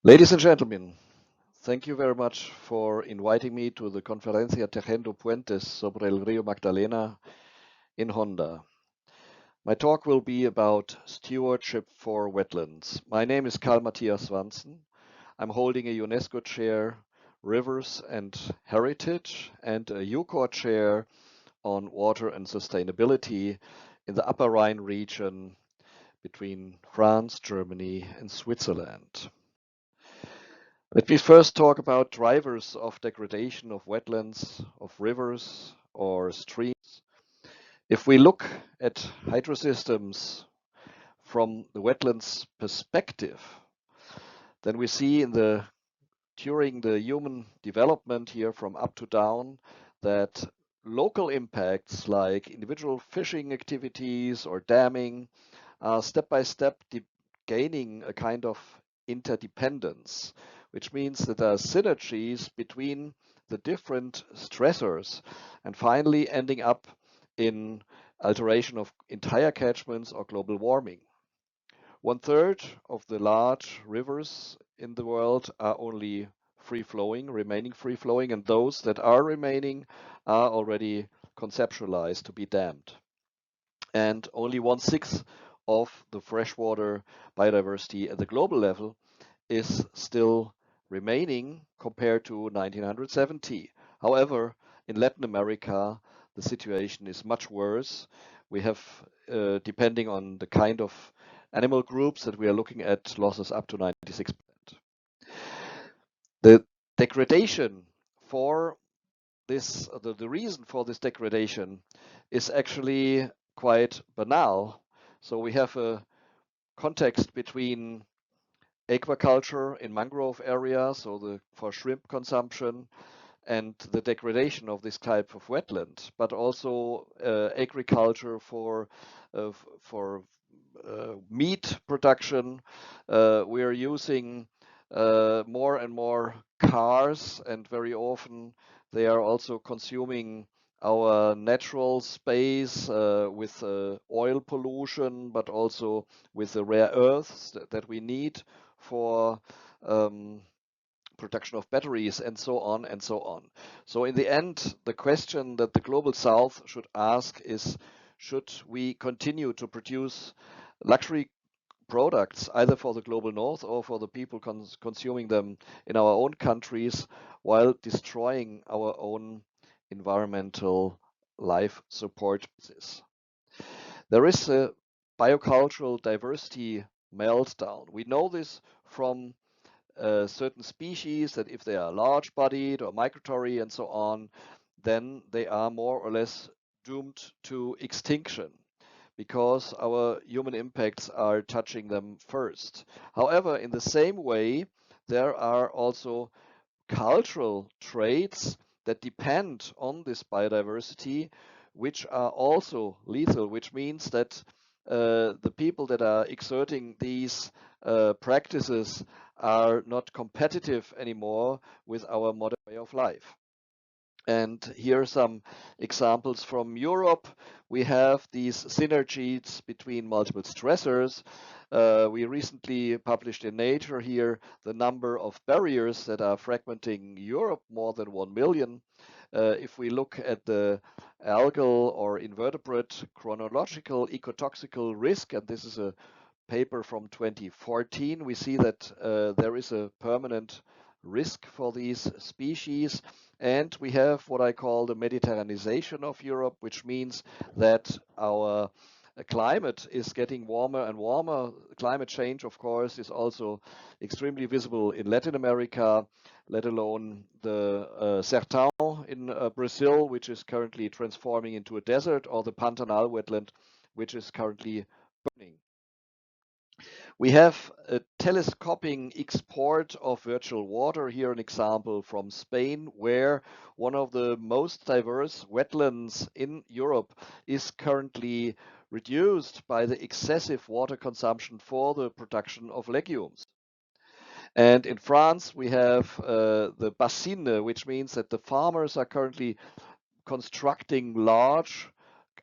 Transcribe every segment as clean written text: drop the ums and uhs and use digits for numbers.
Ladies and gentlemen, thank you very much for inviting me to the Conferencia Tejiendo, puentes sobre el Río Magdalena in Honda. My talk will be about stewardship for wetlands. My name is Karl Matthias Wantzen. I'm holding a UNESCO chair, Rivers and Heritage, and a UCOR chair on water and sustainability in the Upper Rhine region between France, Germany, and Switzerland. Let me first talk about drivers of degradation of wetlands, of rivers or streams. If we look at hydrosystems from the wetlands perspective, then we see during the human development here from up to down that local impacts like individual fishing activities or damming are step by step gaining a kind of interdependence, which means that there are synergies between the different stressors and finally ending up in alteration of entire catchments or global warming. 1/3 of the large rivers in the world are only remaining free flowing, and those that are remaining are already conceptualized to be dammed. And only 1/6 of the freshwater biodiversity at the global level is still remaining compared to 1970. However, in Latin America, the situation is much worse. We have, depending on the kind of animal groups that we are looking at, losses up to 96%. The degradation for this, the reason for this degradation is actually quite banal. So we have a context between aquaculture in mangrove areas, so for shrimp consumption, and the degradation of this type of wetland, but also agriculture for meat production. We are using more and more cars, and very often they are also consuming our natural space with oil pollution, but also with the rare earths that we need for production of batteries and so on and so on. So in the end, the question that the Global South should ask is, should we continue to produce luxury products either for the Global North or for the people consuming them in our own countries while destroying our own environmental life support basis? There is a biocultural diversity meltdown. We know this from certain species that if they are large-bodied or migratory and so on, then they are more or less doomed to extinction because our human impacts are touching them first. However, in the same way, there are also cultural traits that depend on this biodiversity, which are also lethal, which means that the people that are exerting these practices are not competitive anymore with our modern way of life. And here are some examples from Europe. We have these synergies between multiple stressors. We recently published in Nature here the number of barriers that are fragmenting Europe, more than 1 million. If we look at the algal or invertebrate chronological ecotoxical risk, and this is a paper from 2014, we see that there is a permanent risk for these species. And we have what I call the Mediterraneization of Europe, which means that our climate is getting warmer and warmer. Climate change, of course, is also extremely visible in Latin America, let alone the Sertão in Brazil, which is currently transforming into a desert, or the Pantanal wetland, which is currently burning. We have a telescoping export of virtual water. Here an example from Spain, where one of the most diverse wetlands in Europe is currently reduced by the excessive water consumption for the production of legumes. And in France, we have the bassines, which means that the farmers are currently constructing large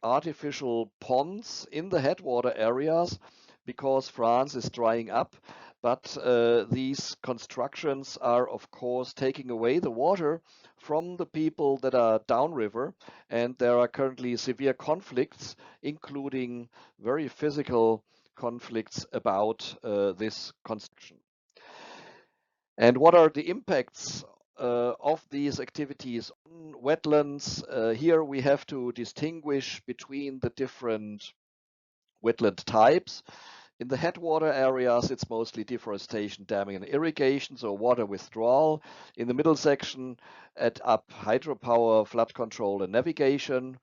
artificial ponds in the headwater areas because France is drying up. but these constructions are of course taking away the water from the people that are downriver, and there are currently severe conflicts, including very physical conflicts about this construction. And what are the impacts of these activities on wetlands? Here we have to distinguish between the different wetland types. In the headwater areas, it's mostly deforestation, damming, and irrigation, so water withdrawal. In the middle section, add up hydropower, flood control, and navigation.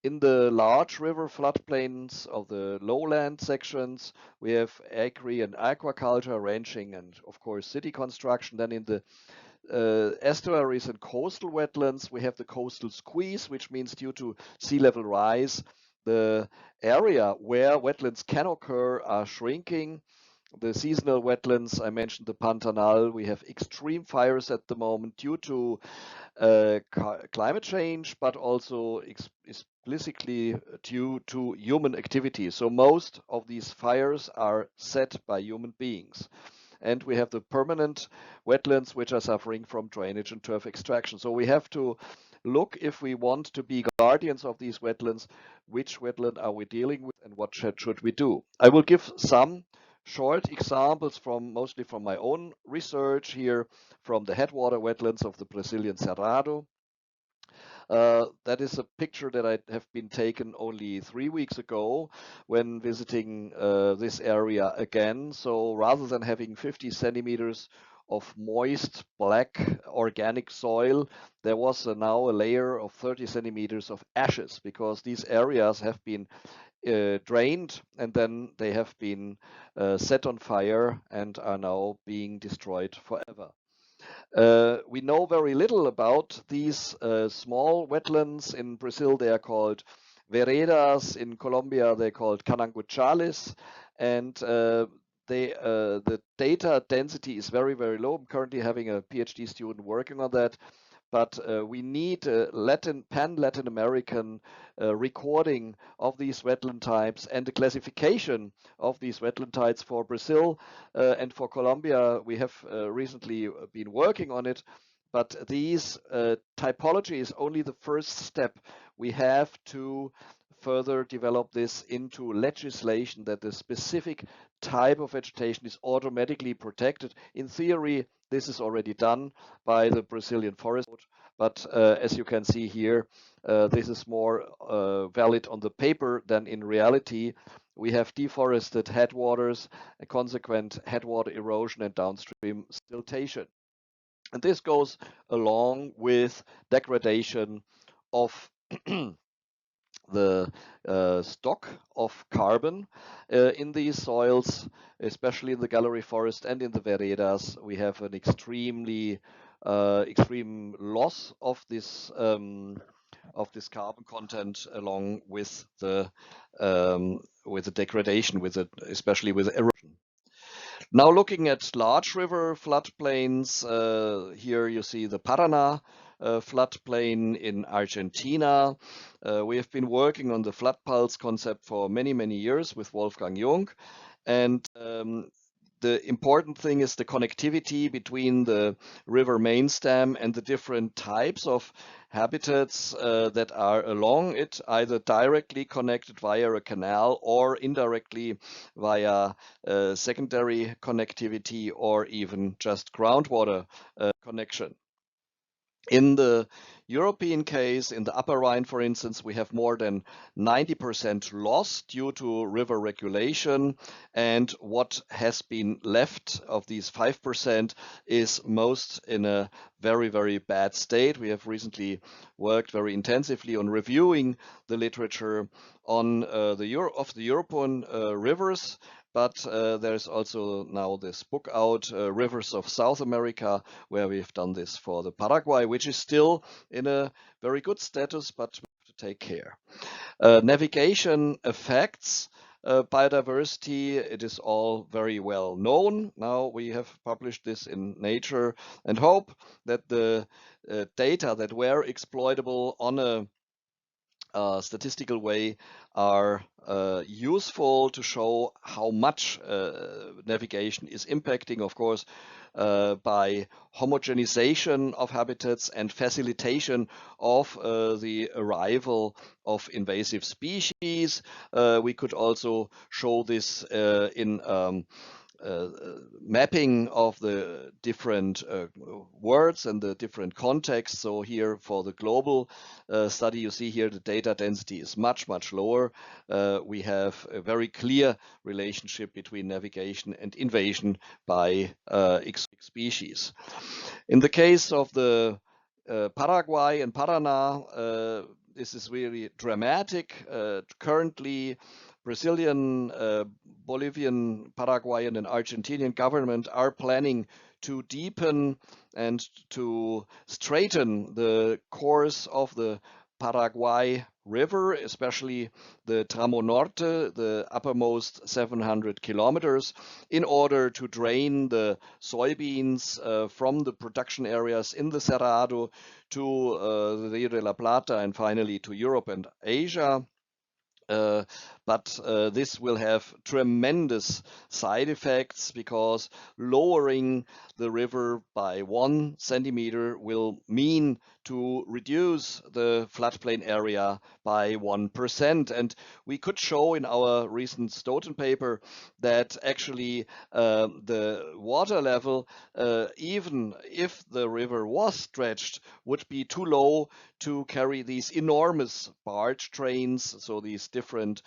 In the large river floodplains of the lowland sections, we have agri and aquaculture, ranching, and of course city construction. Then in the estuaries and coastal wetlands, we have the coastal squeeze, which means due to sea level rise, the area where wetlands can occur are shrinking. The seasonal wetlands, I mentioned the Pantanal, we have extreme fires at the moment due to climate change, but also explicitly due to human activity. So most of these fires are set by human beings. And we have the permanent wetlands, which are suffering from drainage and turf extraction. So we have to look, if we want to be guardians of these wetlands, which wetland are we dealing with and what should we do? I will give some short examples mostly from my own research here from the headwater wetlands of the Brazilian Cerrado. That is a picture that I have been taken only 3 weeks ago when visiting this area again. So rather than having 50 centimeters of moist black organic soil, there was now a layer of 30 centimeters of ashes, because these areas have been drained and then they have been set on fire and are now being destroyed forever. We know very little about these small wetlands. In Brazil, they are called veredas. In Colombia, they're called cananguchales. And the data density is very, very low. I'm currently having a PhD student working on that. But we need pan-Latin American recording of these wetland types and the classification of these wetland types for Brazil and for Colombia. We have recently been working on it, but these typology is only the first step. We have to further develop this into legislation that the specific type of vegetation is automatically protected. In theory, this is already done by the Brazilian Forest Code, but as you can see here, this is more valid on the paper than in reality. We have deforested headwaters, a consequent headwater erosion and downstream siltation. And this goes along with degradation of the stock of carbon in these soils, especially in the gallery forest and in the veredas. We have an extreme loss of this carbon content, along with the degradation, especially with erosion. Now looking at large river floodplains, here you see the Paraná floodplain in Argentina. We have been working on the flood pulse concept for many, many years with Wolfgang Jung. And the important thing is the connectivity between the river main stem and the different types of habitats that are along it, either directly connected via a canal or indirectly via secondary connectivity or even just groundwater connection. In the European case, in the Upper Rhine, for instance, we have more than 90% loss due to river regulation. And what has been left of these 5% is most in a very, very bad state. We have recently worked very intensively on reviewing the literature on the European rivers. But there's also now this book out, Rivers of South America, where we've done this for the Paraguay, which is still in a very good status, but we have to take care. Navigation affects biodiversity. It is all very well known. Now we have published this in Nature and hope that the data that were exploitable on a statistical way are useful to show how much navigation is impacting, of course, by homogenization of habitats and facilitation of the arrival of invasive species. We could also show this in mapping of the different words and the different contexts. So here for the global study, you see here the data density is much, much lower. We have a very clear relationship between navigation and invasion by exotic species. In the case of the Paraguay and Paraná, this is really dramatic. Currently, Brazilian, Bolivian, Paraguayan, and Argentinian government are planning to deepen and to straighten the course of the Paraguay River, especially the Tramo Norte, the uppermost 700 kilometers, in order to drain the soybeans from the production areas in the Cerrado to the Rio de la Plata and finally to Europe and Asia. But this will have tremendous side effects because lowering the river by 1 centimeter will mean to reduce the floodplain area by 1%. And we could show in our recent Stoughton paper that actually the water level, even if the river was stretched, would be too low to carry these enormous barge trains, so these different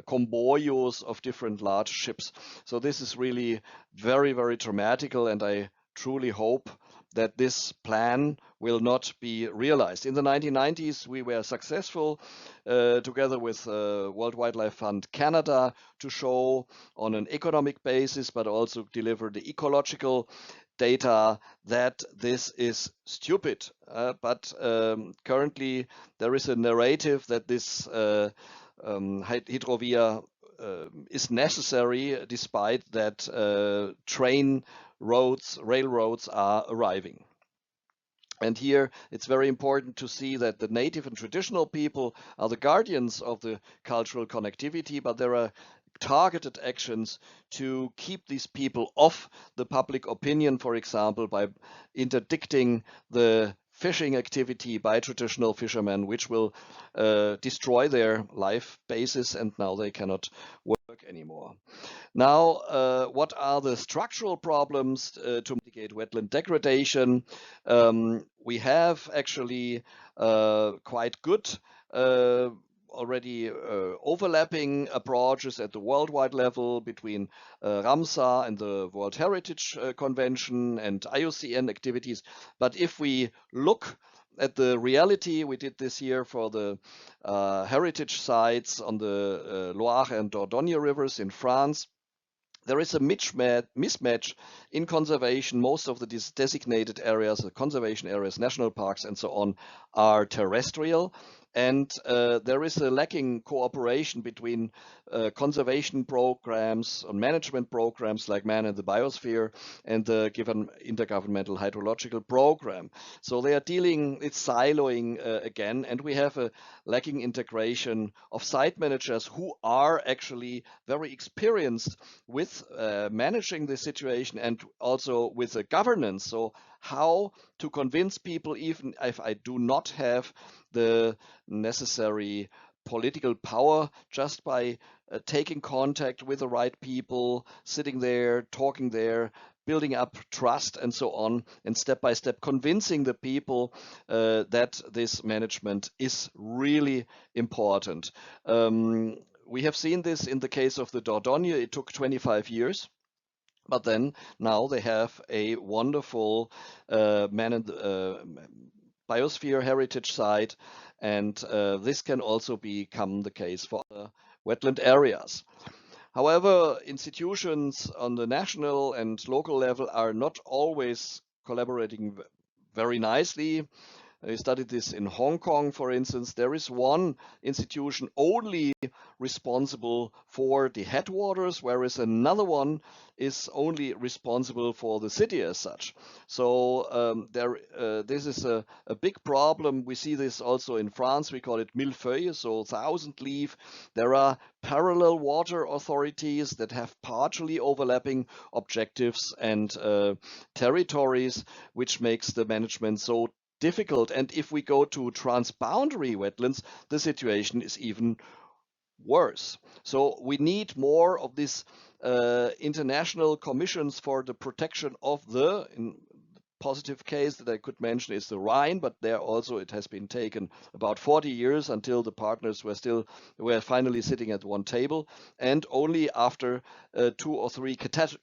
comboios of different large ships. So this is really very, very dramatical, and I truly hope that this plan will not be realized. In the 1990s, we were successful together with World Wildlife Fund Canada to show on an economic basis, but also deliver the ecological data that this is stupid. But currently there is a narrative that this hydrovia is necessary despite that railroads are arriving. And here it's very important to see that the native and traditional people are the guardians of the cultural connectivity, but there are targeted actions to keep these people off the public opinion, for example, by interdicting the fishing activity by traditional fishermen, which will destroy their life basis, and now they cannot work anymore. Now, what are the structural problems to mitigate wetland degradation? We have actually quite good already overlapping approaches at the worldwide level between Ramsar and the World Heritage Convention and IUCN activities. But if we look at the reality, we did this year for the heritage sites on the Loire and Dordogne rivers in France. There is a mismatch in conservation. Most of the designated areas, the conservation areas, national parks, and so on, are terrestrial. And there is a lacking cooperation between conservation programs and management programs like Man and the Biosphere and the given intergovernmental hydrological program. So they are it's siloing again, and we have a lacking integration of site managers who are actually very experienced with managing the situation and also with the governance. So how to convince people, even if I do not have the necessary political power, just by taking contact with the right people, sitting there, talking there, building up trust and so on, and step by step convincing the people that this management is really important. We have seen this in the case of the Dordogne. It took 25 years. But then now they have a wonderful biosphere heritage site, and this can also become the case for other wetland areas. However, institutions on the national and local level are not always collaborating very nicely. I studied this in Hong Kong, for instance. There is one institution only responsible for the headwaters, whereas another one is only responsible for the city as such. So this is a big problem. We see this also in France. We call it millefeuille, so thousand leaf. There are parallel water authorities that have partially overlapping objectives and territories, which makes the management so difficult. And if we go to transboundary wetlands, the situation is even worse. So we need more of these international commissions for the protection of the positive case that I could mention is the Rhine, but there also it has been taken about 40 years until the partners were finally sitting at one table, and only after 2 or 3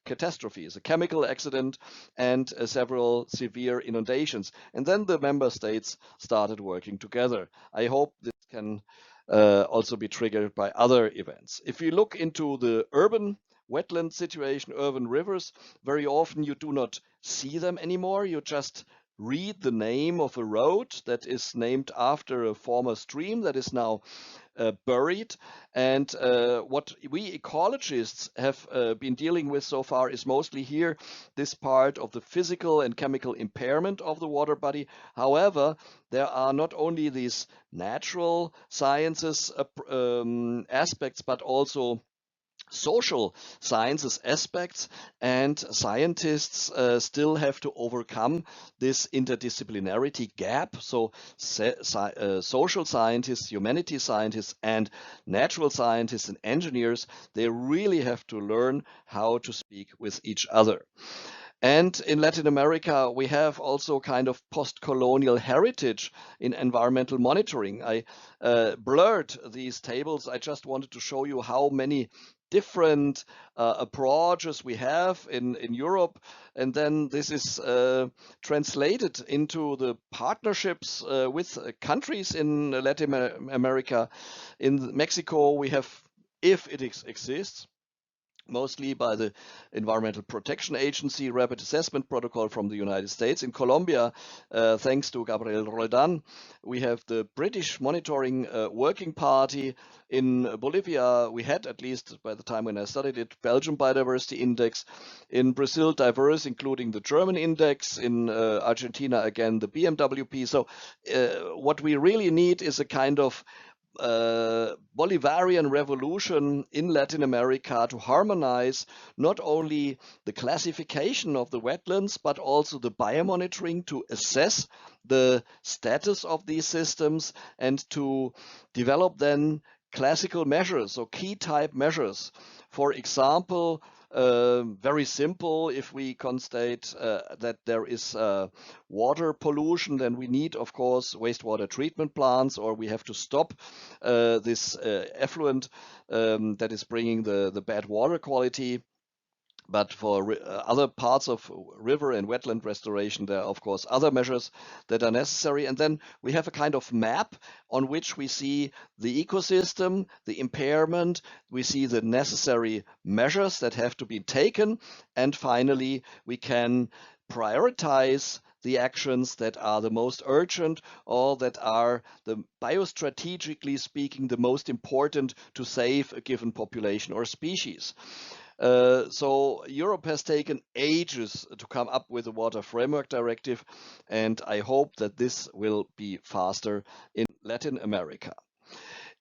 catastrophes, a chemical accident and several severe inundations. And then the member states started working together. I hope this can also be triggered by other events. If you look into the urban wetland situation, urban rivers, very often you do not see them anymore. You just read the name of a road that is named after a former stream that is now buried. And what we ecologists have been dealing with so far is mostly here this part of the physical and chemical impairment of the water body. However, there are not only these natural sciences aspects, but also social sciences aspects, and scientists still have to overcome this interdisciplinarity gap. So social scientists, humanities scientists, and natural scientists and engineers, they really have to learn how to speak with each other. And in Latin America, we have also kind of post-colonial heritage in environmental monitoring. I blurred these tables. I just wanted to show you how many different approaches we have in Europe. And then this is translated into the partnerships with countries in Latin America. In Mexico, we have, if it exists, mostly by the Environmental Protection Agency, Rapid Assessment Protocol from the United States. In Colombia, thanks to Gabriel Roldan, we have the British Monitoring Working Party. In Bolivia, we had, at least by the time when I studied it, Belgium Biodiversity Index. In Brazil, Diverse, including the German index. In Argentina, again, the BMWP. So what we really need is a kind of Bolivarian revolution in Latin America to harmonize not only the classification of the wetlands, but also the biomonitoring to assess the status of these systems and to develop then classical measures, so key type measures. For example, very simple, if we constate that there is water pollution, then we need, of course, wastewater treatment plants, or we have to stop this effluent that is bringing the bad water quality. But for other parts of river and wetland restoration, there are, of course, other measures that are necessary. And then we have a kind of map on which we see the ecosystem, the impairment, we see the necessary measures that have to be taken. And finally, we can prioritize the actions that are the most urgent or that are, the biostrategically speaking, the most important to save a given population or species. So Europe has taken ages to come up with a Water Framework Directive, and I hope that this will be faster in Latin America.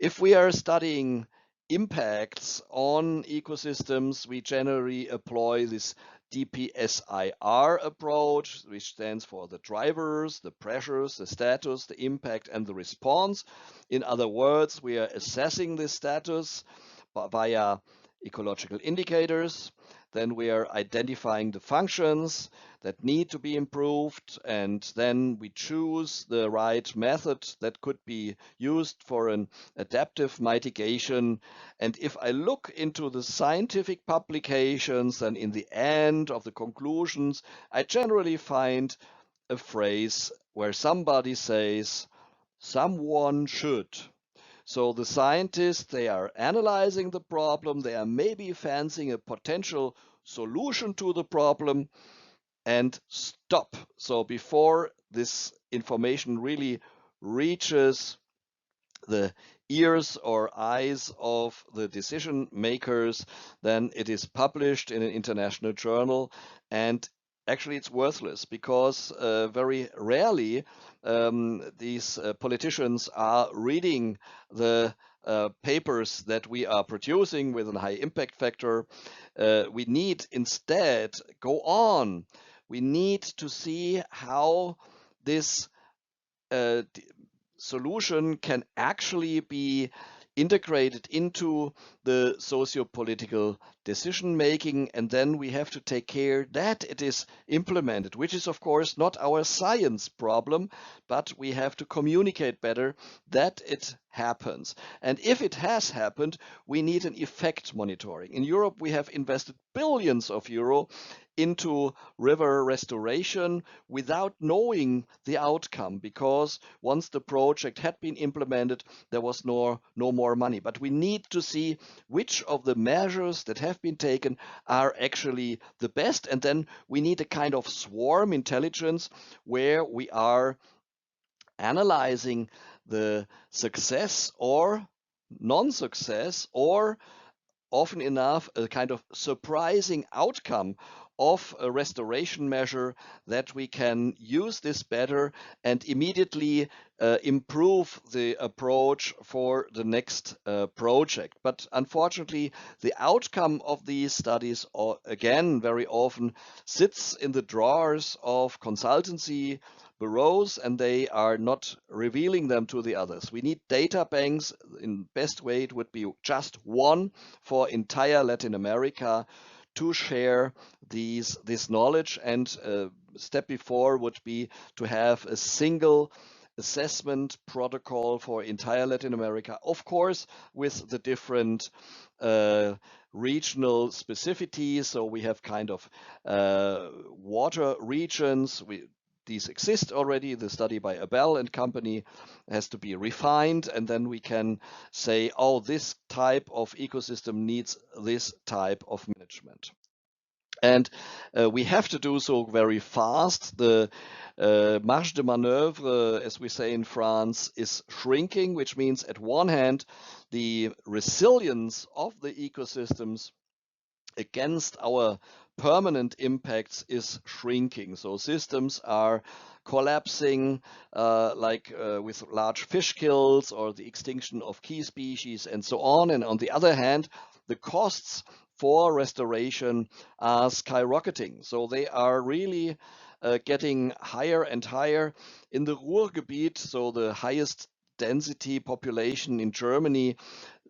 If we are studying impacts on ecosystems, we generally employ this DPSIR approach, which stands for the drivers, the pressures, the status, the impact, and the response. In other words, we are assessing the status via ecological indicators. Then we are identifying the functions that need to be improved, and then we choose the right method that could be used for an adaptive mitigation. And if I look into the scientific publications, then in the end of the conclusions, I generally find a phrase where somebody says, someone should. So the scientists, they are analyzing the problem, they are maybe fancying a potential solution to the problem, and stop. So before this information really reaches the ears or eyes of the decision makers, then it is published in an international journal, and actually it's worthless because very rarely these politicians are reading the papers that we are producing with a high impact factor. We need instead go on. We need to see how this solution can actually be integrated into the socio-political decision making, and then we have to take care that it is implemented, which is of course not our science problem, but we have to communicate better that it happens. And if it has happened, we need an effect monitoring. In Europe, we have invested billions of euro into river restoration without knowing the outcome, because once the project had been implemented, there was no more money. But we need to see which of the measures that have been taken are actually the best, and then we need a kind of swarm intelligence where we are analyzing the success or non-success, or often enough a kind of surprising outcome of a restoration measure, that we can use this better and immediately improve the approach for the next project. But unfortunately, the outcome of these studies, again, very often sits in the drawers of consultancy bureaus, and they are not revealing them to the others. We need data banks. In best way, it would be just one for entire Latin America to share this knowledge. And step before would be to have a single assessment protocol for entire Latin America, of course, with the different regional specificities. So we have kind of water regions. These exist already. The study by Abel and company has to be refined, and then we can say, oh, this type of ecosystem needs this type of management. And we have to do so very fast. The marge de manœuvre, as we say in France, is shrinking, which means at one hand, the resilience of the ecosystems against our permanent impacts is shrinking. So systems are collapsing, with large fish kills or the extinction of key species and so on. And on the other hand, the costs for restoration are skyrocketing. So they are really getting higher and higher. In the Ruhrgebiet, so the highest density population in Germany,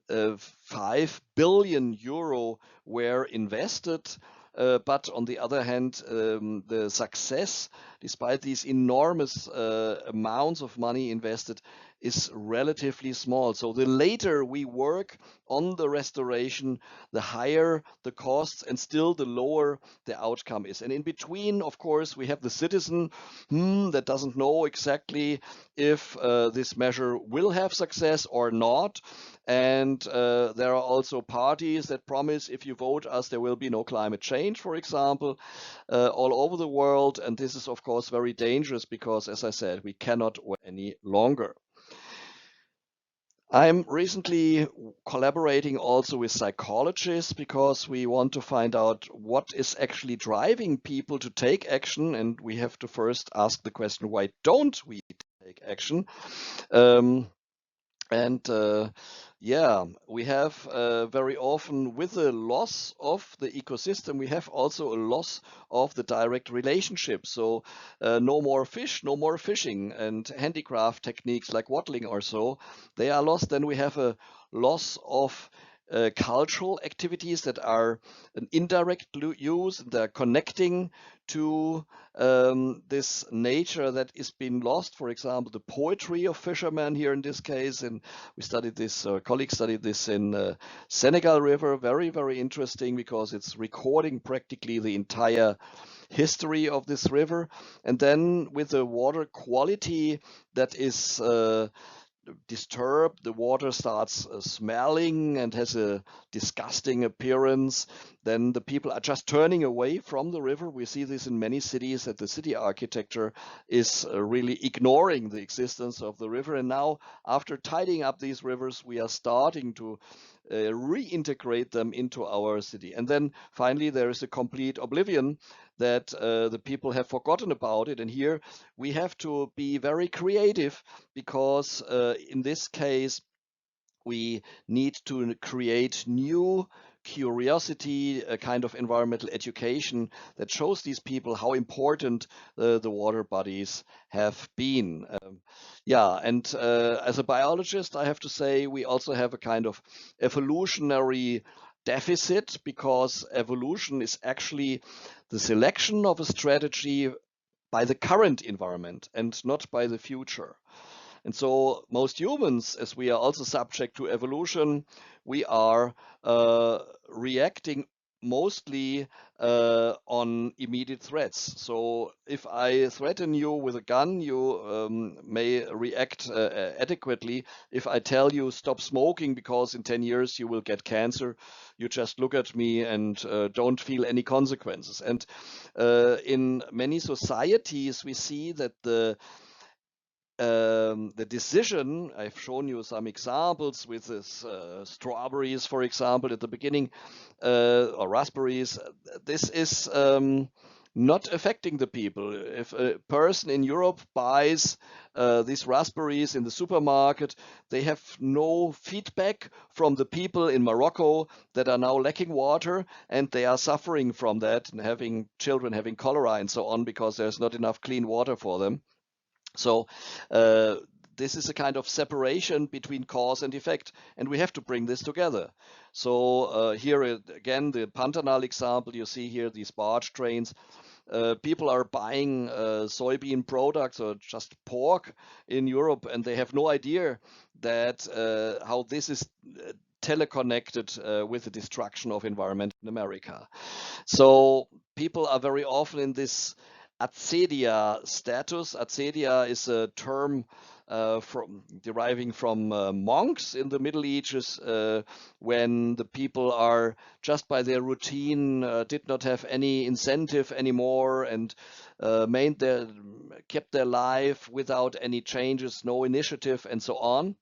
5 billion euro were invested. But on the other hand, the success, despite these enormous amounts of money invested, is relatively small. So the later we work on the restoration, the higher the costs and still the lower the outcome is. And in between, of course, we have the citizen that doesn't know exactly if this measure will have success or not. And there are also parties that promise, if you vote us, there will be no climate change, for example, all over the world. And this is, of course, very dangerous because, as I said, we cannot wait any longer. I'm recently collaborating also with psychologists because we want to find out what is actually driving people to take action. And we have to first ask the question, why don't we take action? We have very often, with the loss of the ecosystem, we have also a loss of the direct relationship. So no more fish, no more fishing, and handicraft techniques like wattling or so, they are lost. Then we have a loss of cultural activities that are an indirect use. They're connecting to this nature that is being lost. For example, the poetry of fishermen here in this case, and we studied this, colleagues studied this in Senegal River. Very, very interesting because it's recording practically the entire history of this river. And then with the water quality that is disturbed, the water starts smelling and has a disgusting appearance, then the people are just turning away from the river. We see this in many cities, that the city architecture is really ignoring the existence of the river. And now, after tidying up these rivers, we are starting to reintegrate them into our city. And then finally, there is a complete oblivion that the people have forgotten about it. And here we have to be very creative, because in this case, we need to create new curiosity, a kind of environmental education that shows these people how important the water bodies have been. Yeah, and as a biologist, I have to say we also have a kind of evolutionary deficit, because evolution is actually the selection of a strategy by the current environment and not by the future. And so most humans, as we are also subject to evolution, we are reacting mostly on immediate threats. So if I threaten you with a gun, you may react adequately. If I tell you stop smoking because in 10 years you will get cancer, you just look at me and don't feel any consequences. And in many societies, we see that the decision, I've shown you some examples with this strawberries, for example, at the beginning, or raspberries. This is not affecting the people. If a person in Europe buys these raspberries in the supermarket, they have no feedback from the people in Morocco that are now lacking water, and they are suffering from that and having children having cholera and so on, because there's not enough clean water for them. So this is a kind of separation between cause and effect, and we have to bring this together. So here again, the Pantanal example, you see here these barge trains. People are buying soybean products or just pork in Europe, and they have no idea that how this is teleconnected with the destruction of environment in America. So people are very often in this acedia status. Acedia is a term deriving from monks in the Middle Ages, when the people are just by their routine did not have any incentive anymore, and kept their life without any changes, no initiative, and so on.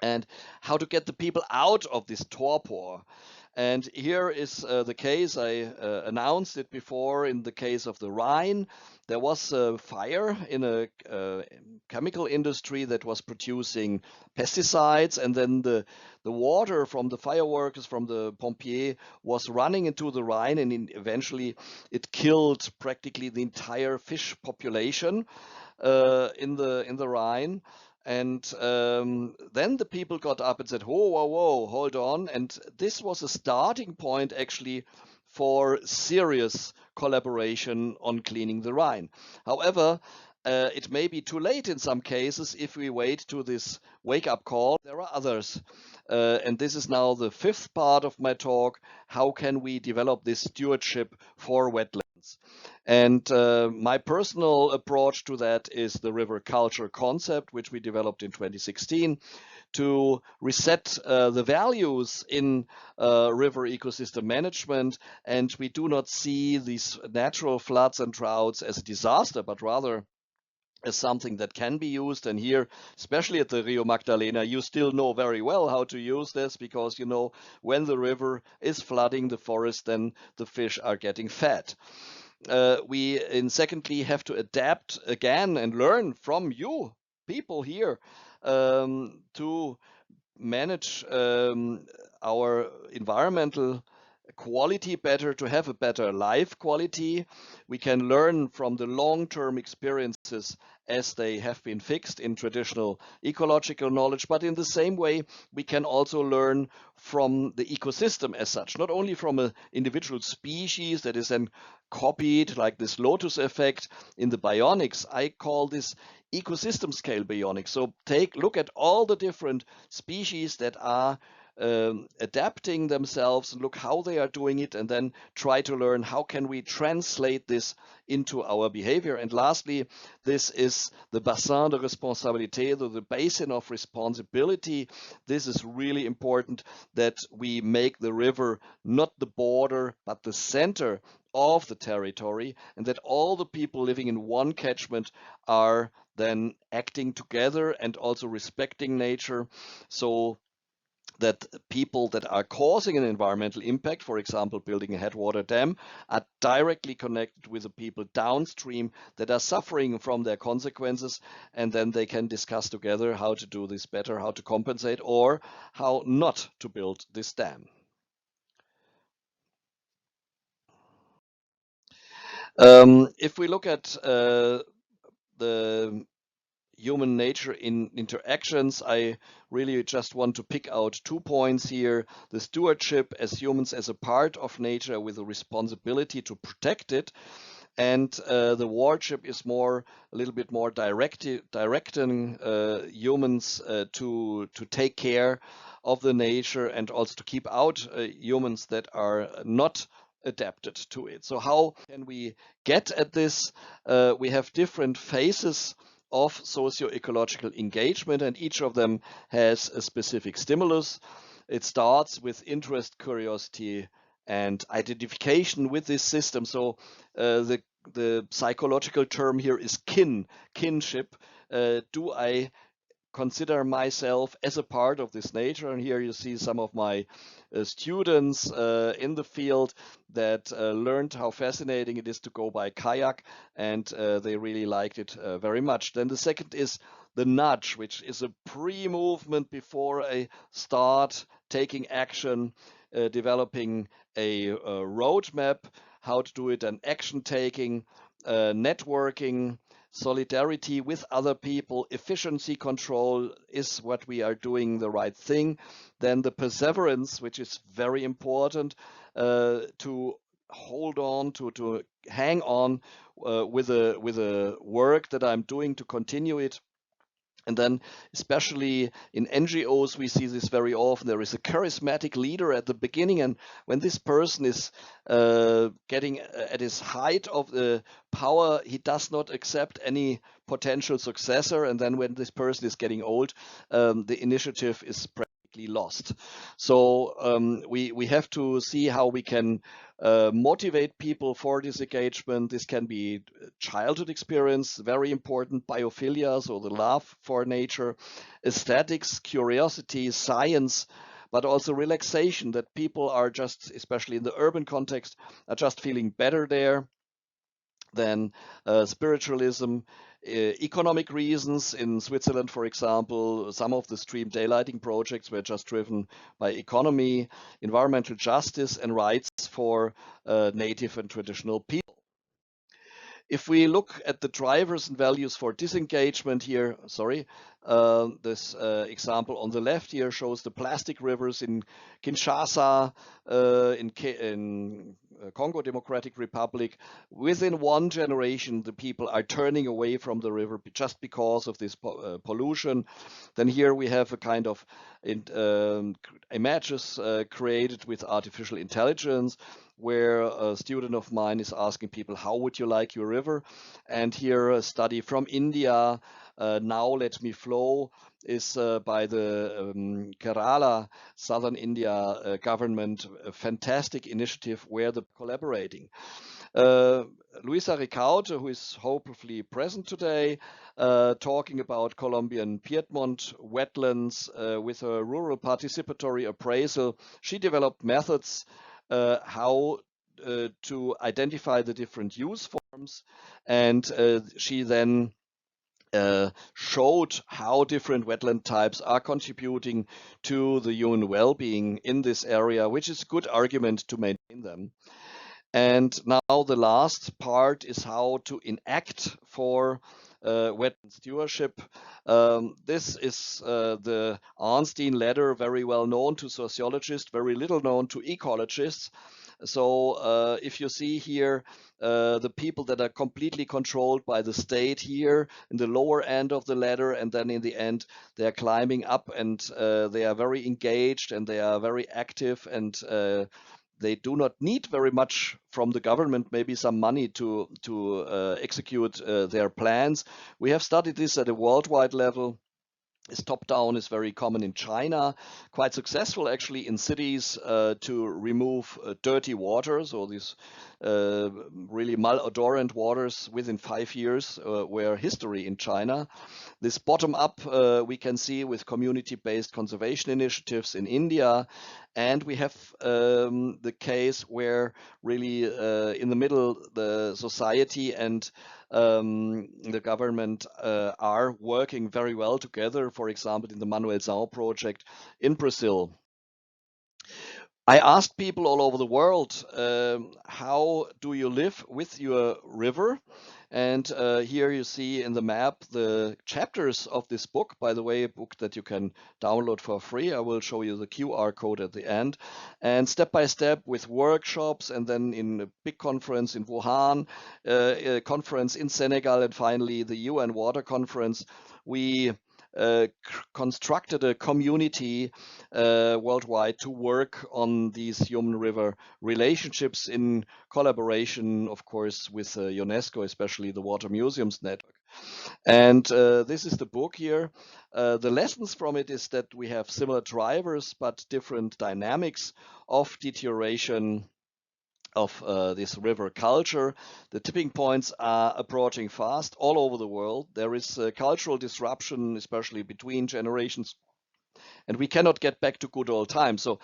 And how to get the people out of this torpor. And here is the case. I announced it before. In the case of the Rhine, there was a fire in a chemical industry that was producing pesticides, and then the water from the fireworkers, from the pompiers, was running into the Rhine, and eventually it killed practically the entire fish population in the Rhine. And then the people got up and said, whoa, whoa, whoa, hold on. And this was a starting point actually for serious collaboration on cleaning the Rhine. However, it may be too late in some cases if we wait to this wake-up call. There are others. And this is now the fifth part of my talk. How can we develop this stewardship for wetlands? And my personal approach to that is the river culture concept, which we developed in 2016 to reset the values in river ecosystem management. And we do not see these natural floods and droughts as a disaster, but rather as something that can be used. And here, especially at the Río Magdalena, you still know very well how to use this, because you know when the river is flooding the forest, then the fish are getting fed. We secondly have to adapt again and learn from you people here to manage our environmental quality better, to have a better life quality. We can learn from the long-term experiences as they have been fixed in traditional ecological knowledge, but in the same way we can also learn from the ecosystem as such, not only from an individual species that is then copied, like this lotus effect in the bionics. I call this ecosystem scale bionics. So look at all the different species that are adapting themselves, look how they are doing it, and then try to learn how can we translate this into our behavior. And lastly, this is the bassin de responsabilité, the basin of responsibility. This is really important, that we make the river not the border but the center of the territory, and that all the people living in one catchment are then acting together and also respecting nature, so that people that are causing an environmental impact, for example, building a headwater dam, are directly connected with the people downstream that are suffering from their consequences, and then they can discuss together how to do this better, how to compensate, or how not to build this dam. If we look at the human nature in interactions, I really just want to pick out 2 points here. The stewardship as humans as a part of nature with a responsibility to protect it, and the wardship is a little bit more directing humans to take care of the nature, and also to keep out humans that are not adapted to it. So how can we get at this? We have different phases of socio-ecological engagement, and each of them has a specific stimulus. It starts with interest, curiosity, and identification with this system. So the psychological term here is kinship. Do I consider myself as a part of this nature? And here you see some of my students in the field that learned how fascinating it is to go by kayak, and they really liked it very much. Then the second is the nudge, which is a pre-movement before a start, taking action, developing a roadmap, how to do it, and action taking, networking, solidarity with other people, efficiency control is what we are doing the right thing. Then the perseverance, which is very important, to hold on, to hang on with a work that I'm doing, to continue it. And then, especially in NGOs, we see this very often. There is a charismatic leader at the beginning, and when this person is getting at his height of the power, he does not accept any potential successor. And then, when this person is getting old, the initiative is practically lost. So we have to see how we can motivate people for this engagement. This can be childhood experience, very important, biophilia, so the love for nature, aesthetics, curiosity, science, but also relaxation, that people are just, especially in the urban context, are just feeling better there. Then spiritualism, economic reasons. In Switzerland, for example, some of the stream daylighting projects were just driven by economy, environmental justice, and rights for native and traditional people. If we look at the drivers and values for disengagement here, this example on the left here shows the plastic rivers in Kinshasa, in Congo Democratic Republic. Within one generation, the people are turning away from the river just because of this pollution. Then here we have a kind of images created with artificial intelligence, where a student of mine is asking people, how would you like your river? And here a study from India, Now Let Me Flow, is by the Kerala, southern India government, a fantastic initiative where they're collaborating. Luisa Ricaute, who is hopefully present today, talking about Colombian Piedmont wetlands with a rural participatory appraisal. She developed methods how to identify the different use forms, and she then showed how different wetland types are contributing to the human well-being in this area, which is a good argument to maintain them. And now the last part is how to enact for wetland stewardship. This is the Arnstein letter, very well known to sociologists, very little known to ecologists. So if you see here the people that are completely controlled by the state here in the lower end of the ladder, and then in the end they are climbing up, and they are very engaged and they are very active, and they do not need very much from the government, maybe some money to execute their plans. We have studied this at a worldwide level. This top-down is very common in China, quite successful actually in cities to remove dirty water. So these really malodorant waters within 5 years were history in China. This bottom-up we can see with community-based conservation initiatives in India. And we have the case where really in the middle, the society and the government are working very well together, for example, in the Manuelzão project in Brazil. I asked people all over the world, how do you live with your river? And here you see in the map the chapters of this book, by the way, a book that you can download for free. I will show you the QR code at the end. And step by step with workshops, and then in a big conference in Wuhan, a conference in Senegal, and finally the UN Water Conference, we constructed a community worldwide to work on these human-river relationships in collaboration, of course, with UNESCO, especially the Water Museums Network. And this is the book here. The lessons from it is that we have similar drivers, but different dynamics of deterioration of this river culture. The tipping points are approaching fast all over the world. There is cultural disruption, especially between generations, and we cannot get back to good old times. So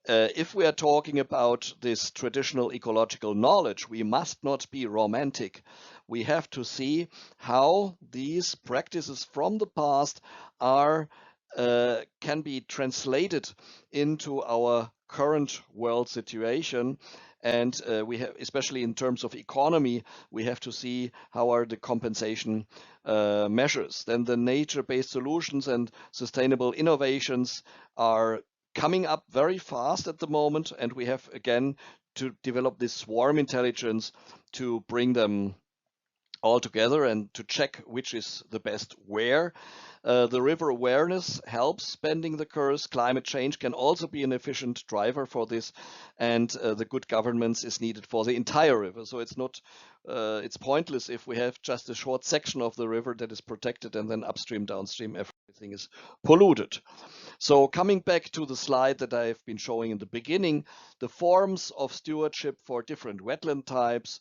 if we are talking about this traditional ecological knowledge, we must not be romantic. We have to see how these practices from the past are can be translated into our current world situation. And we have, especially in terms of economy, we have to see how are the compensation measures. Then the nature-based solutions and sustainable innovations are coming up very fast at the moment, and we have again to develop this swarm intelligence to bring them all together and to check which is the best where. The river awareness helps bending the curves. Climate change can also be an efficient driver for this, and the good governance is needed for the entire river. So it's not, it's pointless if we have just a short section of the river that is protected and then upstream, downstream, everything is polluted. So coming back to the slide that I've been showing in the beginning, the forms of stewardship for different wetland types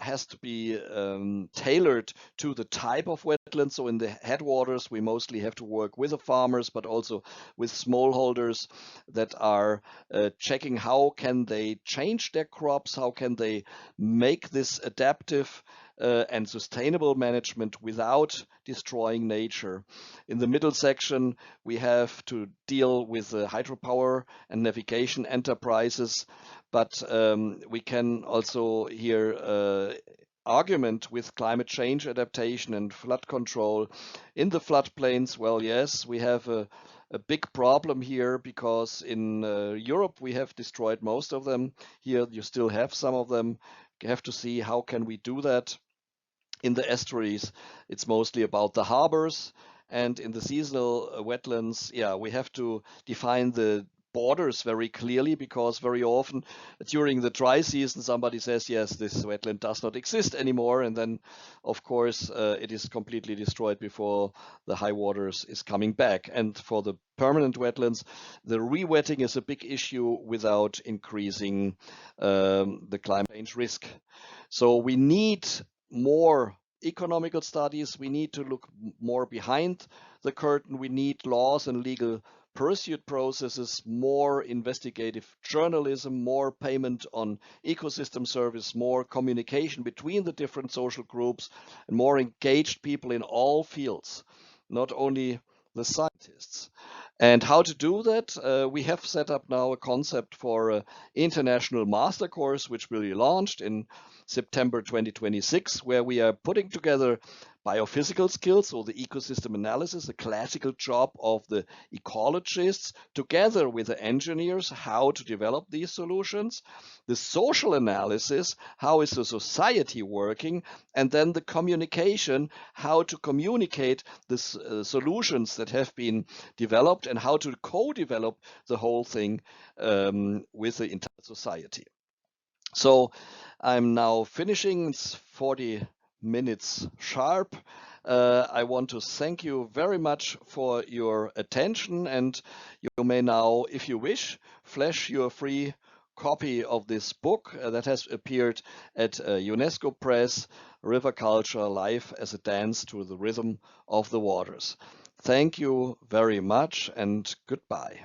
has to be tailored to the type of wetland. So in the headwaters, we mostly have to work with the farmers, but also with smallholders that are checking how can they change their crops, how can they make this adaptive and sustainable management without destroying nature. In the middle section, we have to deal with hydropower and navigation enterprises, but we can also here argument with climate change adaptation and flood control. In the floodplains, well, yes, we have a big problem here because in Europe we have destroyed most of them. Here you still have some of them. You have to see how can we do that. In the estuaries, it's mostly about the harbors, and in the seasonal wetlands, yeah, we have to define the borders very clearly, because very often during the dry season somebody says, yes, this wetland does not exist anymore, and then of course it is completely destroyed before the high waters is coming back. And for the permanent wetlands, the re-wetting is a big issue without increasing the climate change risk. So we need more economical studies. We need to look more behind the curtain. We need laws and legal pursuit processes, more investigative journalism, more payment on ecosystem service, more communication between the different social groups, and more engaged people in all fields, not only the scientists. And how to do that? We have set up now a concept for an international master course, which will be launched in September 2026, where we are putting together biophysical skills, so the ecosystem analysis, the classical job of the ecologists, together with the engineers, how to develop these solutions, the social analysis, how is the society working, and then the communication, how to communicate the solutions that have been developed and how to co-develop the whole thing with the entire society. So I'm now finishing. It's 40 minutes sharp. I want to thank you very much for your attention, and you may now, if you wish, flash your free copy of this book that has appeared at UNESCO Press, River Culture, Life as a Dance to the Rhythm of the Waters. Thank you very much and goodbye.